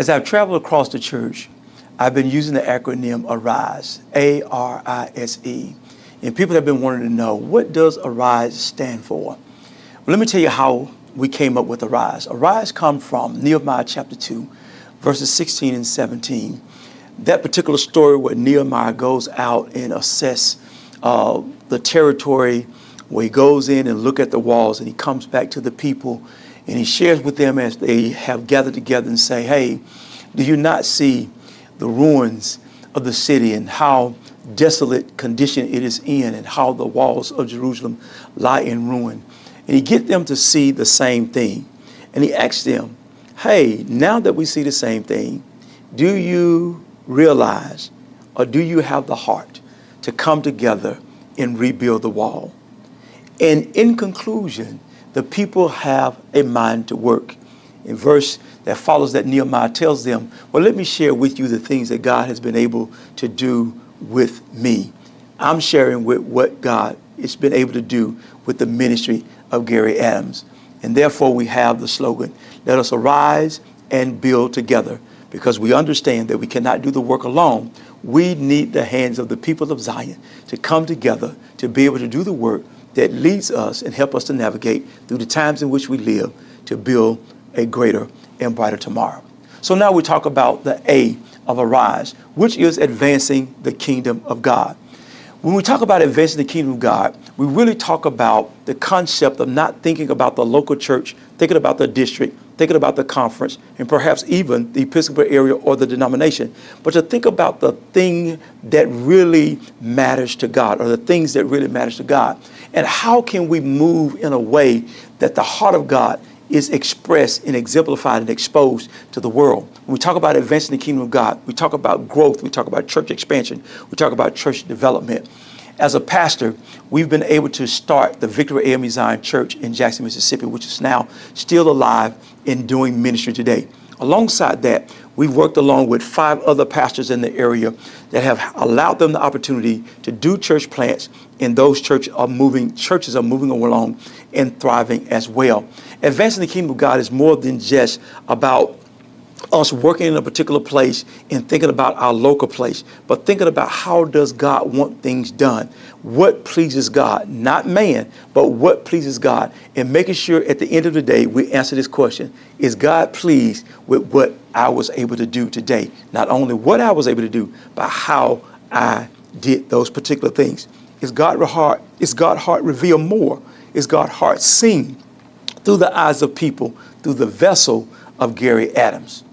As I've traveled across the church, I've been using the acronym ARISE, A-R-I-S-E. And people have been wanting to know, what does ARISE stand for? Well, let me tell you how we came up with ARISE. ARISE comes from Nehemiah chapter 2, verses 16 and 17. That particular story where Nehemiah goes out and assess the territory, where he goes in and look at the walls, and he comes back to the people and he shares with them as they have gathered together and say, hey, do you not see the ruins of the city and how desolate condition it is in, and how the walls of Jerusalem lie in ruin? And he gets them to see the same thing. And he asks them, hey, now that we see the same thing, do you realize, or do you have the heart to come together and rebuild the wall? And in conclusion, the people have a mind to work. In verse that follows that, Nehemiah tells them, well, let me share with you the things that God has been able to do with me. I'm sharing with what God has been able to do with the ministry of Gary Adams. And therefore we have the slogan, let us arise and build together, because we understand that we cannot do the work alone. We need the hands of the people of Zion to come together to be able to do the work that leads us and help us to navigate through the times in which we live to build a greater and brighter tomorrow. So now we talk about the A of Arise, which is advancing the kingdom of God. When we talk about advancing the kingdom of God, we really talk about the concept of not thinking about the local church, thinking about the district, thinking about the conference, and perhaps even the Episcopal area or the denomination, but to think about the thing that really matters to God, or the things that really matters to God. And how can we move in a way that the heart of God is expressed and exemplified and exposed to the world? When we talk about advancing the kingdom of God, we talk about growth, we talk about church expansion, we talk about church development. As a pastor, we've been able to start the Victory AME Zion Church in Jackson, Mississippi, which is now still alive and doing ministry today. Alongside that, we've worked along with 5 other pastors in the area that have allowed them the opportunity to do church plants, and those churches are moving along and thriving as well. Advancing the kingdom of God is more than just about us working in a particular place and thinking about our local place, but thinking about how does God want things done? What pleases God? Not man, but what pleases God? And making sure at the end of the day, we answer this question: is God pleased with what I was able to do today? Not only what I was able to do, but how I did those particular things. Is God's heart revealed more? Is God's heart seen through the eyes of people, through the vessel of Gary Adams?